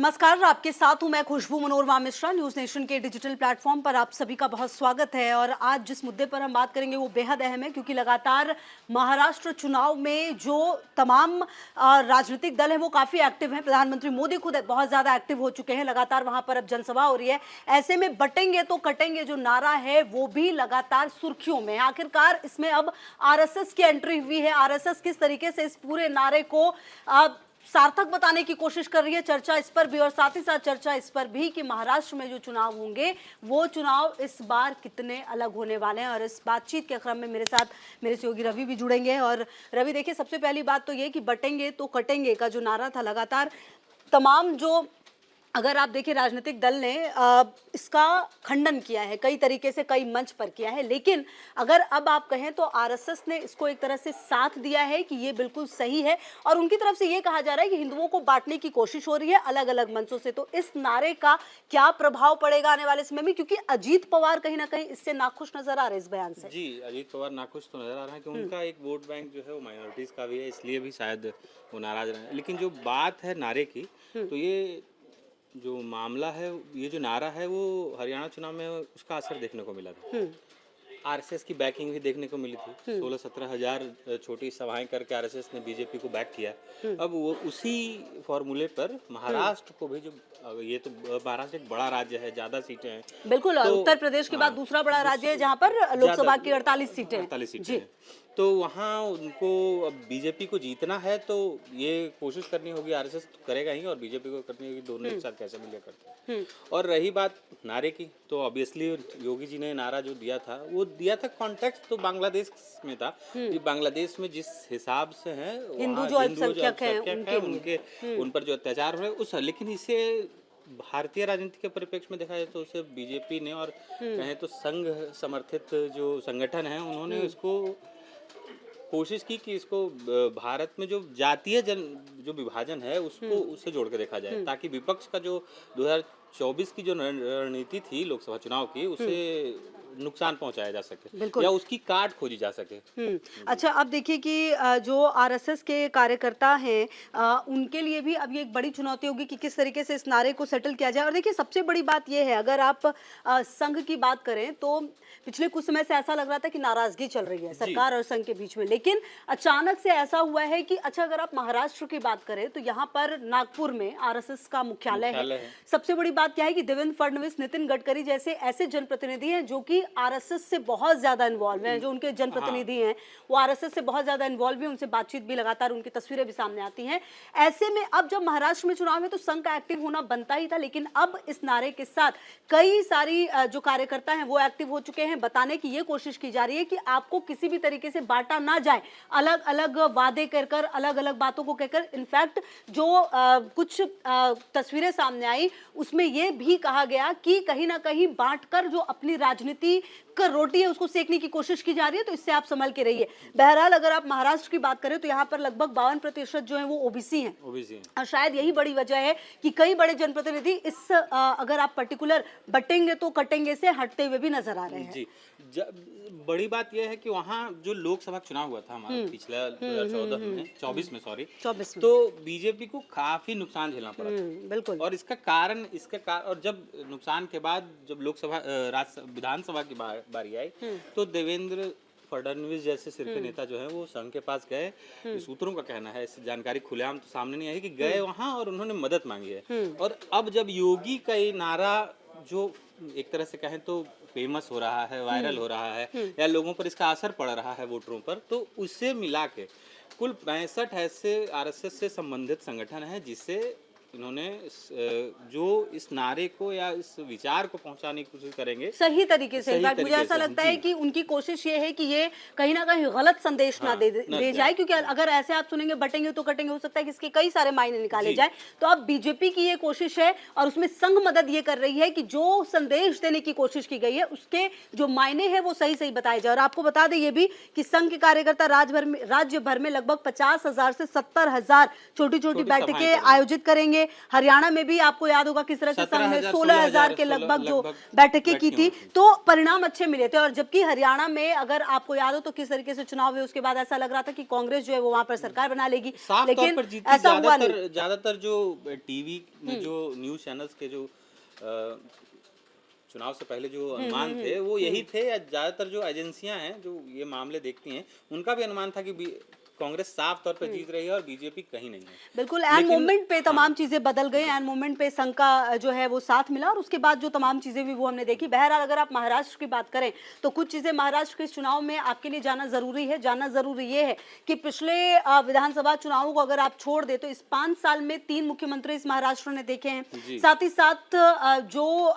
नमस्कार, आपके साथ हूं मैं खुशबू मनोरमा मिश्रा। न्यूज नेशन के डिजिटल प्लेटफॉर्म पर आप सभी का बहुत स्वागत है। और आज जिस मुद्दे पर हम बात करेंगे वो बेहद अहम है, क्योंकि लगातार महाराष्ट्र चुनाव में जो तमाम राजनीतिक दल है वो काफी एक्टिव हैं। प्रधानमंत्री मोदी खुद बहुत ज्यादा एक्टिव हो चुके हैं, लगातार वहां पर अब जनसभा हो रही है। ऐसे में बटेंगे तो कटेंगे जो नारा है वो भी लगातार सुर्खियों में। आखिरकार इसमें अब आरएसएस की एंट्री हुई है। आरएसएस किस तरीके से इस पूरे नारे को सार्थक बताने की कोशिश कर रही है, चर्चा इस पर भी, और साथ ही साथ चर्चा इस पर भी कि महाराष्ट्र में जो चुनाव होंगे वो चुनाव इस बार कितने अलग होने वाले हैं। और इस बातचीत के क्रम में मेरे साथ मेरे सहयोगी रवि भी जुड़ेंगे। और रवि, देखिए, सबसे पहली बात तो ये कि बटेंगे तो कटेंगे का जो नारा था, लगातार तमाम जो, अगर आप देखिए, राजनीतिक दल ने इसका खंडन किया है, कई तरीके से कई मंच पर किया है। लेकिन अगर अब आप कहें तो आरएसएस ने इसको एक तरह से साथ दिया है कि ये बिल्कुल सही है, और उनकी तरफ से ये कहा जा रहा है कि हिंदुओं को बांटने की कोशिश हो रही है अलग अलग मंचों से। तो इस नारे का क्या प्रभाव पड़ेगा आने वाले समय में, क्योंकि अजीत पवार कहीं ना कहीं इससे नाखुश नजर आ रहे हैं इस बयान से। जी, अजीत पवार नाखुश तो नजर आ रहा है कि उनका एक वोट बैंक जो है वो माइनॉरिटीज का भी है, इसलिए भी शायद वो नाराज रहे हैं। लेकिन जो बात है नारे की, तो ये जो मामला है, ये जो नारा है वो हरियाणा चुनाव में उसका असर देखने को मिला था। आरएसएस की बैकिंग भी देखने को मिली थी। 16-17 हजार छोटी सभाएं करके आरएसएस ने बीजेपी को बैक किया। अब वो उसी फॉर्मूले पर महाराष्ट्र को भी, जो ये तो महाराष्ट्र एक बड़ा राज्य है, ज्यादा सीटें हैं बिल्कुल, और तो, उत्तर प्रदेश के बाद दूसरा बड़ा राज्य है जहां पर लोकसभा की 48 सीटें हैं। तो वहाँ उनको अब बीजेपी को जीतना है, तो ये कोशिश करनी होगी, आरएसएस तो करेगा ही और बीजेपी को करनी होगी, दोनों एक साथ कैसे मिलिया करते हैं। और रही बात नारे की, तो ऑब्वियसली योगी जी ने नारा जो दिया था वो दिया था, कॉन्टेक्स्ट तो बांग्लादेश में था कि बांग्लादेश में जिस हिसाब से हैं हिंदू जो अल्पसंख्यक हैं उनके उन पर जो अत्याचार हो रहे उस, लेकिन इसे भारतीय राजनीति के परिप्रेक्ष्य में देखा जाए तो उसे बीजेपी ने और कहें तो संघ समर्थित जो संगठन है उन्होंने इसको कोशिश की कि इसको भारत में जो जातीय जो विभाजन है उसको उससे जोड़ के देखा जाए, ताकि विपक्ष का जो 2024 की जो रणनीति थी लोकसभा चुनाव की, उसे नुकसान पहुंचाया जा सके या उसकी काट खोजी जा सके। अच्छा, अब देखिए कि जो आरएसएस के कार्यकर्ता हैं उनके लिए भी अब ये एक बड़ी चुनौती होगी कि किस तरीके से इस नारे को सेटल किया जाए। और देखिए, सबसे बड़ी बात ये है, अगर आप संघ की बात करें तो पिछले कुछ समय से ऐसा लग रहा था कि नाराजगी चल रही है सरकार और संघ के बीच में, लेकिन अचानक से ऐसा हुआ है कि, अच्छा, अगर आप महाराष्ट्र की बात करें तो यहाँ पर नागपुर में आरएसएस का मुख्यालय है। सबसे बड़ी बात क्या है कि देवेंद्र फडणवीस, नितिन गडकरी जैसे ऐसे जनप्रतिनिधि हैं जो कि आरएसएस से बहुत ज्यादा इन्वॉल्व हैं, जो उनके जनप्रतिनिधि हैं वो आरएसएस से बहुत ज्यादा इन्वॉल्व हैं, उनसे बातचीत भी लगातार, उनकी तस्वीरें भी सामने आती हैं। ऐसे में अब जब महाराष्ट्र में चुनाव है तो संघ का एक्टिव होना बनता ही था, लेकिन अब इस नारे के साथ कई सारी जो कार्यकर्ता हैं वो एक्टिव हो चुके हैं। बताने की ये कोशिश की जा रही है कि आपको किसी भी तरीके से बांटा ना जाए, अलग अलग वादे कहकर, अलग अलग बातों को कहकर। इनफैक्ट जो कुछ तस्वीरें सामने आई उसमें यह भी कहा गया कि कहीं ना कहीं बांटकर जो अपनी राजनीति का रोटी है उसको सेकने की कोशिश की जा रही है, तो इससे आप संभल के रहिए। बहरहाल, अगर आप महाराष्ट्र की बात करें तो यहाँ पर लगभग 52% जो है वो ओबीसी हैं। और शायद यही बड़ी वजह है कि कई बड़े जनप्रतिनिधि इस अगर आप पर्टिकुलर बटेंगे तो कटेंगे से हटते हुए भी नजर आ रहे हैं। जी, बड़ी बात यह है कि वहाँ जो लोकसभा चुनाव हुआ था हमारा पिछला 2024 में, तो बीजेपी को काफी नुकसान झेलना पड़ा था। बिल्कुल। और इसका कारण और जब नुकसान के बाद जब लोकसभा विधानसभा की बारी आई, तो देवेंद्र फडणवीस जैसे सिर के नेता जो है वो संघ के पास गए। सूत्रों का कहना है, इस जानकारी खुलेआम तो सामने नहीं आई, कि गए वहां और उन्होंने मदद मांगी है। और अब जब योगी का ये नारा जो एक तरह से कहें तो फेमस हो रहा है, वायरल हो रहा है, या लोगों पर इसका असर पड़ रहा है वोटरों पर, तो उससे मिला के कुल 65 ऐसे आरएसएस से संबंधित संगठन हैं जिससे इन्होंने जो इस नारे को या इस विचार को पहुंचाने की कोशिश करेंगे सही तरीके से। इनफैक्ट मुझे ऐसा लगता है कि उनकी कोशिश ये है कि ये कहीं ना कहीं गलत संदेश ना दे जाए, क्योंकि अगर ऐसे आप सुनेंगे बटेंगे तो कटेंगे, हो सकता है कि इसके कई सारे मायने निकाले जाए। तो अब बीजेपी की ये कोशिश है और उसमें संघ मदद ये कर रही है कि जो संदेश देने की कोशिश की गई है उसके जो मायने हैं वो सही सही बताए जाए। और आपको बता दें ये भी कि संघ के कार्यकर्ता राज्य भर में लगभग 50,000 से 70,000 छोटी छोटी बैठकें आयोजित करेंगे। देखिए हरियाणा में भी आपको याद होगा किस तरह से संघ ने 17,000 16,000 के लगभग जो बैठकें की थी, तो परिणाम अच्छे मिले थे। और जबकि हरियाणा में अगर आपको याद हो तो किस तरीके से चुनाव हुए, उसके बाद ऐसा लग रहा था कि कांग्रेस जो है वो वहां पर सरकार बना लेगी, साफ तौर लेकिन पर जीती। ऐसा हुआ नहीं। ज्यादातर जो टीवी में जो न्यूज चैनल्स के जो चुनाव से पहले जो अनुमान थे वो यही थे, या ज्यादातर जो एजेंसियां हैं जो ये मामले देखती हैं उनका भी अनुमान था कि कांग्रेस साफ तौर पर जीत रही है और बीजेपी कहीं नहीं है। बिल्कुल एंड मोमेंट पे तमाम चीजें बदल गई, एंड मोमेंट पे संघ का जो है वो साथ मिला और उसके बाद जो तमाम चीजें भी वो हमने देखी। बहरहाल अगर आप महाराष्ट्र की बात करें तो कुछ चीजें महाराष्ट्र के चुनाव में आपके लिए जानना जरूरी है। जानना जरूरी ये है कि पिछले विधानसभा चुनावों को अगर आप छोड़ दे तो इस 5 साल में 3 मुख्यमंत्री इस महाराष्ट्र ने देखे हैं। साथ ही साथ जो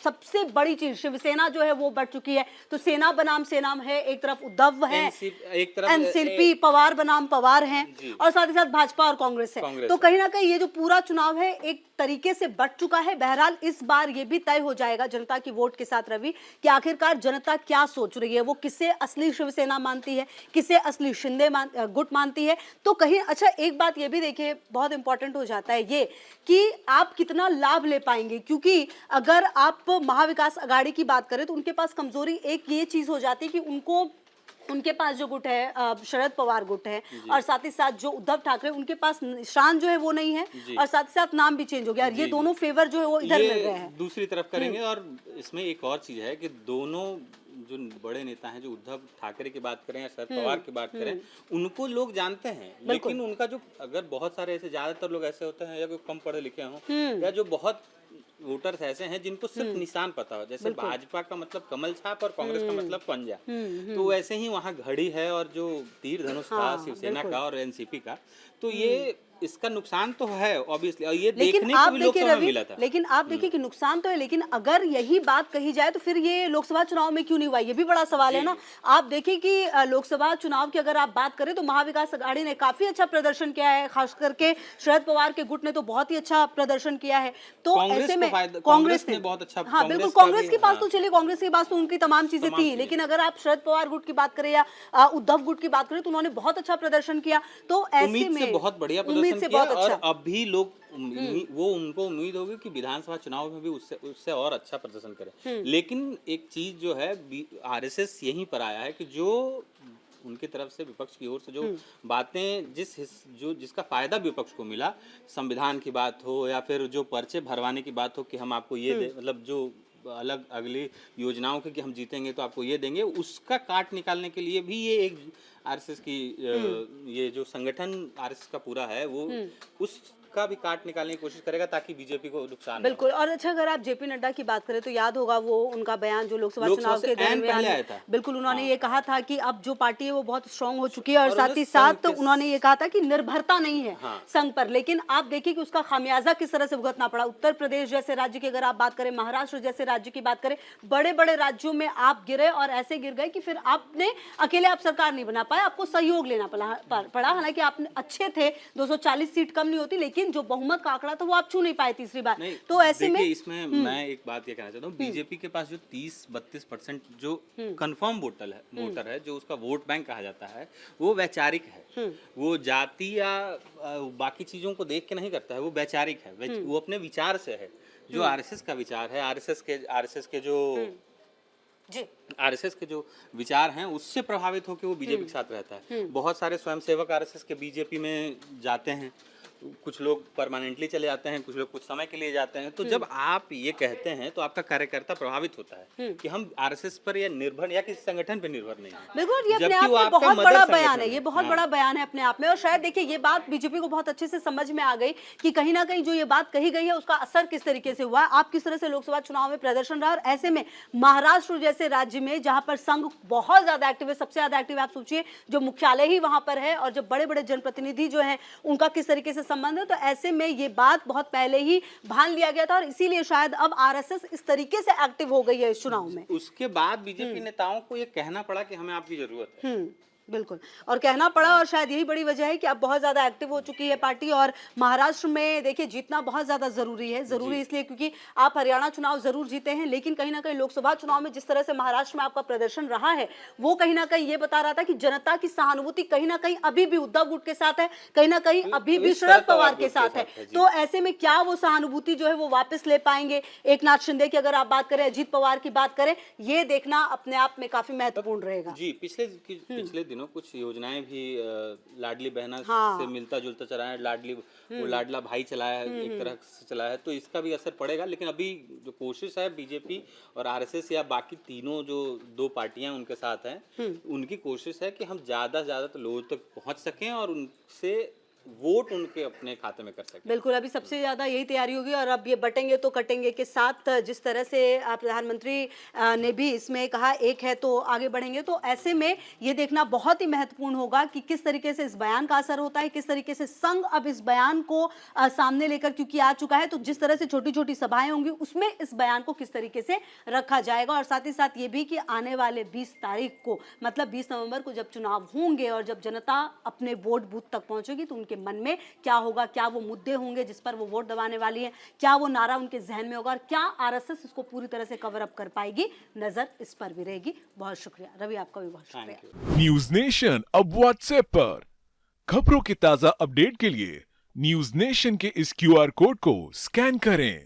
सबसे बड़ी चीज शिवसेना जो है वो बढ़ चुकी है, तो सेना बनाम सेना है, एक तरफ उद्धव है, एक तरफ एनसीपी पवार बनाम पवार हैं, और साथ ही साथ भाजपा और कांग्रेस है। तो कहीं ना कहीं ये जो पूरा चुनाव है एक तरीके से बढ़ चुका है। बहरहाल इस बार ये भी तय हो जाएगा जनता की वोट के साथ रवि कि आखिरकार जनता क्या सोच रही है, वो किसे असली शिवसेना मानती है, किसे असली शिंदे गुट मानती है। तो कहीं अच्छा एक बात ये भी देखिए बहुत इंपॉर्टेंट हो जाता है ये कि आप कितना लाभ ले पाएंगे, क्योंकि अगर आप महाविकास आघाड़ी की बात करें तो उनके पास कमजोरी एक ये चीज हो जाती है कि उनके पास जो गुट है शरद पवार गुट है, और साथ ही साथ जो उद्धव ठाकरे उनके पास निशान जो है वो नहीं है, और साथ ही साथ नाम भी चेंज हो गया, और ये दोनों फेवर जो है वो इधर मिल रहे हैं, दूसरी तरफ करेंगे। और इसमें एक और चीज है कि दोनों जो बड़े नेता हैं, जो उद्धव ठाकरे की बात करें या शरद पवार की बात करें, उनको लोग जानते हैं, लेकिन उनका जो अगर बहुत सारे ऐसे ज्यादातर लोग ऐसे होते हैं या कोई कम पढ़े लिखे हों, या जो बहुत वोटर्स ऐसे हैं जिनको सिर्फ निशान पता हो, जैसे भाजपा का मतलब कमल छाप और कांग्रेस का मतलब पंजा, तो वैसे ही वहाँ घड़ी है और जो तीर धनुष था शिवसेना का और एनसीपी का, तो ये इसका नुकसान तो है ऑब्वियसली, और ये देखने को भी लोकसभा में मिला था। लेकिन आप देखिए कि नुकसान तो है, लेकिन अगर यही बात कही जाए तो फिर ये लोकसभा चुनाव में क्यों नहीं हुआ, ये भी बड़ा सवाल है ना। आप देखिए कि लोकसभा चुनाव की अगर आप बात करें तो महाविकास आघाड़ी ने काफी अच्छा प्रदर्शन किया है, खास करके शरद पवार के गुट ने तो बहुत ही अच्छा प्रदर्शन किया है। तो ऐसे में कांग्रेस ने बहुत अच्छा, हाँ बिल्कुल, कांग्रेस के पास तो चलिए कांग्रेस के पास तो उनकी तमाम चीजें थी, लेकिन अगर आप शरद पवार गुट की बात करें या उद्धव गुट की बात करें तो उन्होंने बहुत अच्छा प्रदर्शन किया। तो ऐसे में बहुत बढ़िया प्रदर्शन किया, और अभी लोग वो उनको उम्मीद होगी कि विधानसभा चुनाव में भी उससे और अच्छा प्रदर्शन करें। लेकिन एक चीज जो है आरएसएस यहीं पर आया है कि जो उनकी तरफ से विपक्ष की ओर से जो बातें जिसका फायदा विपक्ष को मिला, संविधान की बात हो या फिर जो पर्चे भरवाने की बात हो कि हम आपको ये दे, मतलब जो अलग अगली योजनाओं के कि हम जीतेंगे तो आपको ये देंगे, उसका काट निकालने के लिए भी ये एक आरएसएस की ये जो संगठन आरएसएस का पूरा है वो उसका भी काट निकालने की कोशिश करेगा ताकि बीजेपी को नुकसान बिल्कुल। और अच्छा अगर आप जेपी नड्डा की बात करें तो याद होगा वो उनका बयान जो लोकसभा चुनाव के दरमियान आया था, बिल्कुल उन्होंने ये कहा था कि अब जो पार्टी है वो बहुत स्ट्रांग हो चुकी है, और साथ ही साथ उन्होंने ये कहा था कि निर्भरता नहीं है संघ पर। लेकिन आप देखिए कि उसका खामियाजा किस तरह से भुगतना पड़ा। उत्तर प्रदेश जैसे राज्य की अगर आप बात करें, महाराष्ट्र जैसे राज्य की बात करें, बड़े बड़े राज्यों में आप गिरे और ऐसे गिर गए कि फिर आपने अकेले आप सरकार नहीं बना पाए, आपको सहयोग लेना पड़ा। हालांकि आप अच्छे थे, 240 सीट कम नहीं होती, लेकिन जो बहुमत का आंकड़ा था वो आप छू नहीं पाए तीसरी बार। तो ऐसे में इसमें मैं एक बात ये कहना चाहता हूँ, बीजेपी के पास जो 30-32% जो कंफर्म वोटर है, जो उसका वोट बैंक कहा जाता है, वो वैचारिक है, वो जाति या बाकी चीजों को देख के नहीं करता है, वो वैचारिक है, वो अपने विचार से है। जो आरएसएस का विचार है, आरएसएस के जो विचार हैं उससे प्रभावित होकर वो बीजेपी के साथ रहता है। बहुत सारे स्वयंसेवक आरएसएस के बीजेपी में जाते हैं, कुछ लोग परमानेंटली चले जाते हैं, कुछ लोग कुछ समय के लिए जाते हैं। तो जब आप ये कहते हैं तो आपका कार्यकर्ता प्रभावित होता है कि हम आरएसएस पर या निर्भर या किसी संगठन पर निर्भर नहीं है। बिल्कुल, ये अपने आप में बहुत बड़ा बयान है, ये बहुत बड़ा बयान है अपने आप में। और शायद देखिए ये बात बीजेपी को बहुत अच्छे से समझ में आ गई कि कहीं ना कहीं जो ये बात कही गई है उसका असर किस तरीके से हुआ, आप किस तरह से लोकसभा चुनाव में प्रदर्शन रहा। और ऐसे में महाराष्ट्र जैसे राज्य में जहां पर संघ बहुत ज्यादा एक्टिव है, सबसे ज्यादा एक्टिव आप सोचिए, जो मुख्यालय ही वहां पर है, और जब बड़े बड़े जनप्रतिनिधि जो है उनका किस तरीके से संबंध है, तो ऐसे में ये बात बहुत पहले ही भान लिया गया था, और इसीलिए शायद अब आरएसएस इस तरीके से एक्टिव हो गई है इस चुनाव में। उसके बाद बीजेपी नेताओं को ये कहना पड़ा कि हमें आपकी जरूरत है। बिल्कुल, और कहना पड़ा, और शायद यही बड़ी वजह है कि अब बहुत ज़्यादा एक्टिव हो चुकी है पार्टी, और महाराष्ट्र में देखिए जीतना बहुत ज़्यादा ज़रूरी है। ज़रूरी इसलिए क्योंकि आप हरियाणा चुनाव ज़रूर जीते हैं, लेकिन कहीं न कहीं लोकसभा चुनाव में जिस तरह से महाराष्ट्र में आपका प्रदर्शन रहा है, वो कहीं न कहीं ये बता रहा था कि जनता की सहानुभूति कहीं न कहीं अभी भी उद्धव गुट के साथ है, कहीं न कहीं अभी भी शरद पवार के साथ है। तो ऐसे में क्या वो सहानुभूति जो है वो वापस ले पाएँगे? एकनाथ शिंदे की अगर आप बात करें, अजीत पवार की बात करें, ये देखना अपने आप में काफ़ी महत्वपूर्ण रहेगा। जी, पिछले दिनों कुछ योजनाएं भी लाडली बहना हाँ। से मिलता जुलता चला है, वो लाडला भाई चलाया है, एक तरह से चलाया है, तो इसका भी असर पड़ेगा। लेकिन अभी जो कोशिश है बीजेपी और आरएसएस या बाकी तीनों जो दो पार्टियां उनके साथ हैं, उनकी कोशिश है कि हम ज्यादा से ज्यादा तो लोगों तक पहुंच सकें और उनसे वोट उनके अपने खाते में कर सकें। बिल्कुल, अभी सबसे ज़्यादा यही तैयारी होगी, और अब ये बटेंगे तो कटेंगे के साथ जिस तरह से प्रधानमंत्री ने भी इसमें कहा एक है तो आगे बढ़ेंगे, तो ऐसे में ये देखना बहुत ही महत्वपूर्ण होगा कि किस तरीके से इस बयान का असर होता है, किस तरीके से संघ अब इस बयान को सामने लेकर क्योंकि आ चुका है, तो जिस तरह से छोटी-छोटी सभाएं होंगी उसमें इस बयान को किस तरीके से रखा जाएगा। और साथ ही साथ ये भी कि आने वाले 20 तारीख को, मतलब 20 नवंबर को जब चुनाव होंगे और जब जनता अपने वोट बूथ तक पहुंचेगी, तो उनके मन में क्या होगा, क्या वो मुद्दे होंगे जिस पर वो वोट दबाने वाली है, क्या वो नारा उनके जहन में होगा, और क्या आरएसएस इसको पूरी तरह से कवर अप कर पाएगी, नजर इस पर भी रहेगी। बहुत शुक्रिया रवि, आपका भी बहुत शुक्रिया। न्यूज नेशन अब व्हाट्सएप पर खबरों के ताजा अपडेट के लिए न्यूज नेशन के इस क्यूआर कोड को स्कैन करें।